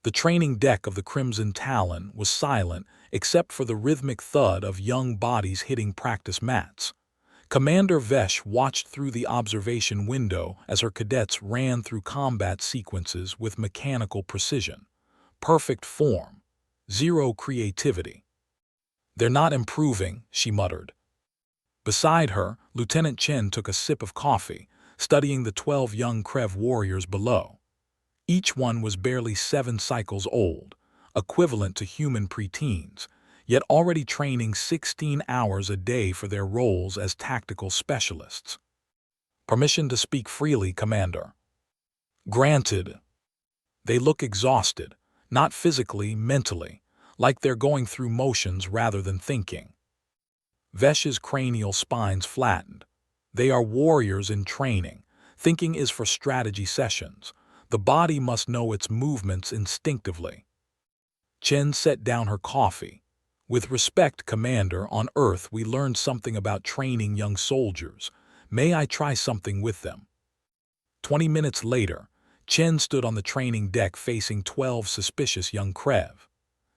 The training deck of the Crimson Talon was silent except for the rhythmic thud of young bodies hitting practice mats. Commander Vesh watched through the observation window as her cadets ran through combat sequences with mechanical precision. Perfect form. Zero creativity. "They're not improving," she muttered. Beside her, Lieutenant Chen took a sip of coffee, studying the 12 young Krev warriors below. Each one was barely 7 cycles old, equivalent to human preteens, yet already training 16 hours a day for their roles as tactical specialists. "Permission to speak freely, Commander." "Granted." They look exhausted, not physically, mentally, like they're going through motions rather than thinking. Vesh's cranial spines flattened. They are warriors in training. Thinking is for strategy sessions. The body must know its movements instinctively. Chen set down her coffee. "With respect, Commander, on Earth we learned something about training young soldiers. May I try something with them?" 20 minutes later, Chen stood on the training deck facing 12 suspicious young Krev.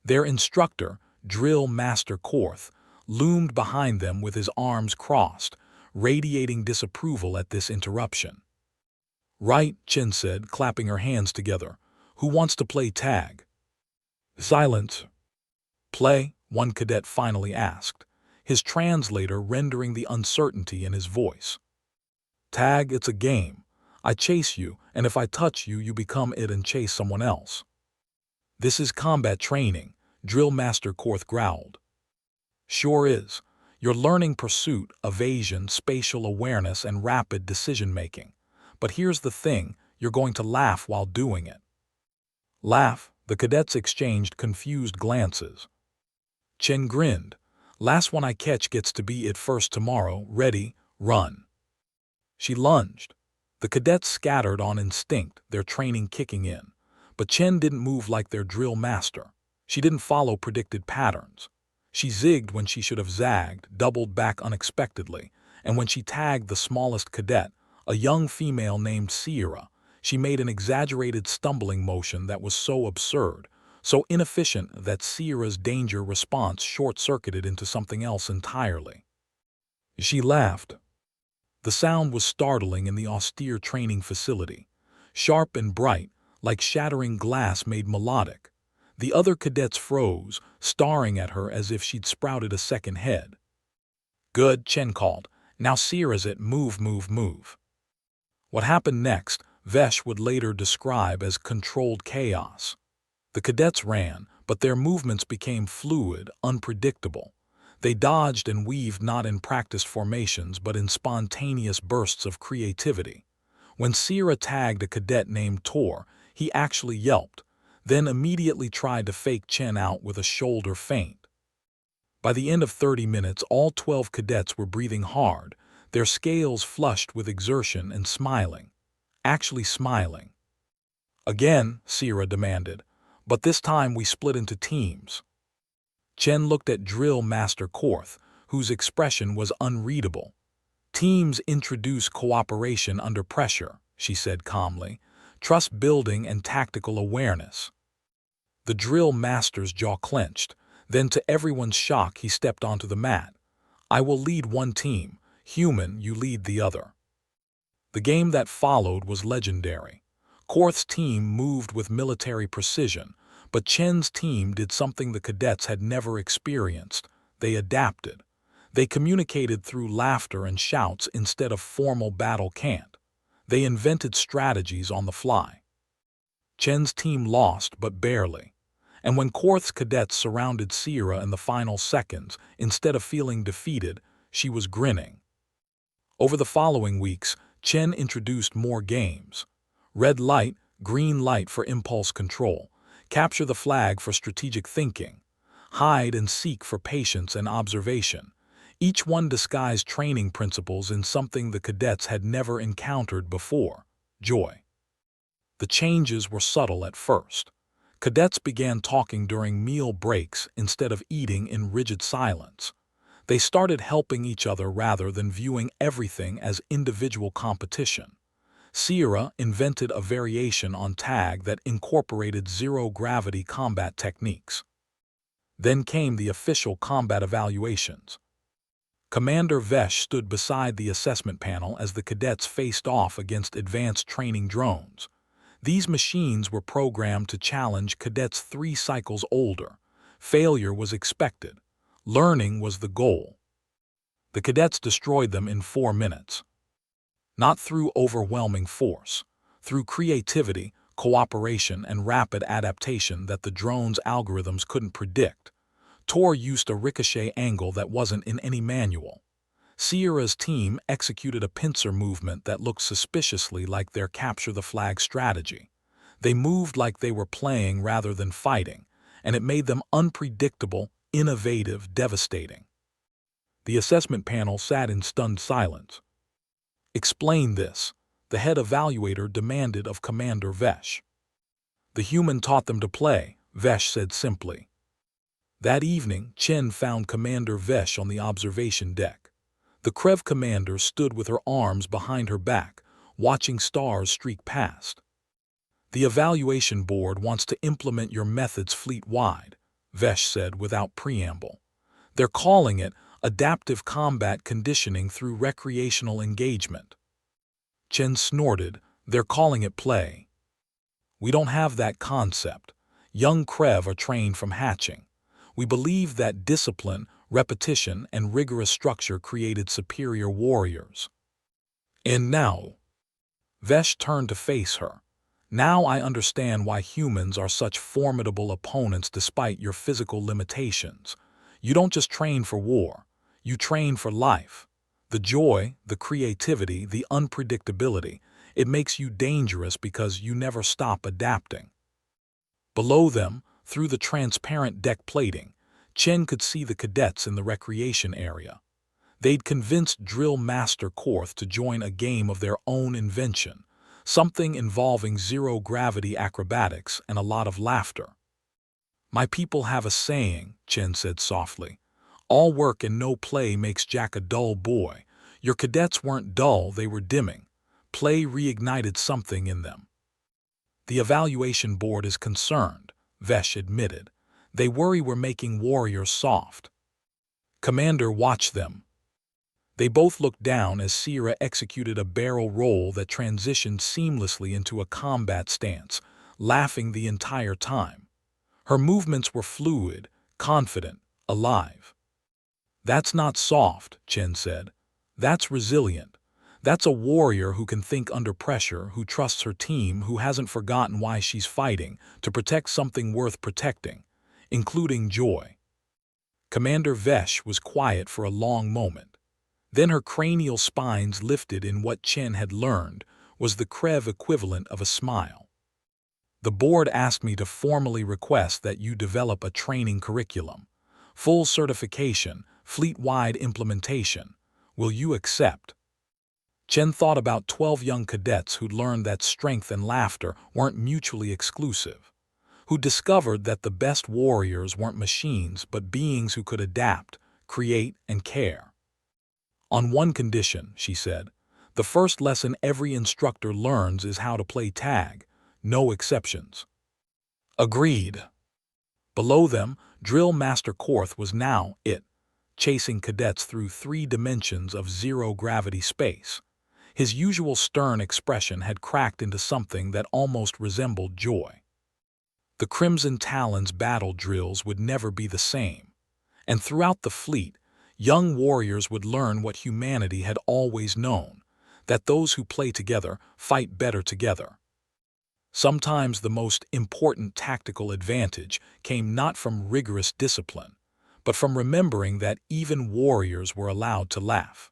Their instructor, Drill Master Korth, loomed behind them with his arms crossed, radiating disapproval at this interruption. "Right," Chen said, clapping her hands together. "Who wants to play tag?" Silence. "Play?" one cadet finally asked, his translator rendering the uncertainty in his voice. "Tag, it's a game. I chase you, and if I touch you, you become it and chase someone else." "This is combat training," Drill Master Korth growled. "Sure is. You're learning pursuit, evasion, spatial awareness, and rapid decision-making. But here's the thing, you're going to laugh while doing it." "Laugh?" The cadets exchanged confused glances. Chen grinned. "Last one I catch gets to be it first tomorrow. Ready, run." She lunged. The cadets scattered on instinct, their training kicking in. But Chen didn't move like their drill master. She didn't follow predicted patterns. She zigged when she should have zagged, doubled back unexpectedly, and when she tagged the smallest cadet, a young female named Sierra, she made an exaggerated stumbling motion that was so absurd, so inefficient that Sierra's danger response short-circuited into something else entirely. She laughed. The sound was startling in the austere training facility. Sharp and bright, like shattering glass made melodic. The other cadets froze, staring at her as if she'd sprouted a second head. "Good," Chen called. "Now Sierra's it, move, move, move." What happened next, Vesh would later describe as controlled chaos. The cadets ran, but their movements became fluid, unpredictable. They dodged and weaved not in practiced formations but in spontaneous bursts of creativity. When Sierra tagged a cadet named Tor, he actually yelped, then immediately tried to fake Chen out with a shoulder feint. By the end of 30 minutes, all 12 cadets were breathing hard, their scales flushed with exertion and smiling. Actually smiling. "Again," Sierra demanded, "but this time we split into teams." Chen looked at Drill Master Korth, whose expression was unreadable. "Teams introduce cooperation under pressure," she said calmly, "trust building and tactical awareness." The drill master's jaw clenched. Then to everyone's shock he stepped onto the mat. "I will lead one team. Human, you lead the other." The game that followed was legendary. Korth's team moved with military precision, but Chen's team did something the cadets had never experienced. They adapted. They communicated through laughter and shouts instead of formal battle cant. They invented strategies on the fly. Chen's team lost, but barely. And when Korth's cadets surrounded Sierra in the final seconds, instead of feeling defeated, she was grinning. Over the following weeks, Chen introduced more games. Red light, green light for impulse control. Capture the flag for strategic thinking. Hide and seek for patience and observation. Each one disguised training principles in something the cadets had never encountered before: joy. The changes were subtle at first. Cadets began talking during meal breaks instead of eating in rigid silence. They started helping each other rather than viewing everything as individual competition. Sierra invented a variation on tag that incorporated zero-gravity combat techniques. Then came the official combat evaluations. Commander Vesh stood beside the assessment panel as the cadets faced off against advanced training drones. These machines were programmed to challenge cadets 3 cycles older. Failure was expected. Learning was the goal. The cadets destroyed them in 4 minutes. Not through overwhelming force, through creativity, cooperation, and rapid adaptation that the drone's algorithms couldn't predict. Tor used a ricochet angle that wasn't in any manual. Sierra's team executed a pincer movement that looked suspiciously like their capture-the-flag strategy. They moved like they were playing rather than fighting, and it made them unpredictable, innovative, devastating. The assessment panel sat in stunned silence. "Explain this," the head evaluator demanded of Commander Vesh. "The human taught them to play," Vesh said simply. That evening, Chen found Commander Vesh on the observation deck. The Krev commander stood with her arms behind her back, watching stars streak past. "The evaluation board wants to implement your methods fleet-wide," Vesh said without preamble. "They're calling it adaptive combat conditioning through recreational engagement." Chen snorted. "They're calling it play." "We don't have that concept. Young Krev are trained from hatching. We believe that discipline, repetition, and rigorous structure created superior warriors." "And now?" Vesh turned to face her. "Now I understand why humans are such formidable opponents despite your physical limitations. You don't just train for war. You train for life. The joy, the creativity, the unpredictability, it makes you dangerous because you never stop adapting." Below them, through the transparent deck plating, Chen could see the cadets in the recreation area. They'd convinced Drill Master Korth to join a game of their own invention, something involving zero-gravity acrobatics and a lot of laughter. "My people have a saying," Chen said softly. "All work and no play makes Jack a dull boy. Your cadets weren't dull, they were dimming. Play reignited something in them." "The evaluation board is concerned," Vesh admitted. "They worry we're making warriors soft." Commander watched them. They both looked down as Sierra executed a barrel roll that transitioned seamlessly into a combat stance, laughing the entire time. Her movements were fluid, confident, alive. "That's not soft," Chen said. "That's resilient. That's a warrior who can think under pressure, who trusts her team, who hasn't forgotten why she's fighting, to protect something worth protecting, including joy." Commander Vesh was quiet for a long moment. Then her cranial spines lifted in what Chen had learned was the Krev equivalent of a smile. "The board asked me to formally request that you develop a training curriculum. Full certification, fleet-wide implementation. Will you accept?" Chen thought about 12 young cadets who'd learned that strength and laughter weren't mutually exclusive, who discovered that the best warriors weren't machines but beings who could adapt, create, and care. "On one condition," she said. "The first lesson every instructor learns is how to play tag. No exceptions." "Agreed." Below them, Drill Master Korth was now it, chasing cadets through 3 dimensions of zero-gravity space. His usual stern expression had cracked into something that almost resembled joy. The Crimson Talon's battle drills would never be the same, and throughout the fleet, young warriors would learn what humanity had always known, that those who play together fight better together. Sometimes the most important tactical advantage came not from rigorous discipline, but from remembering that even warriors were allowed to laugh.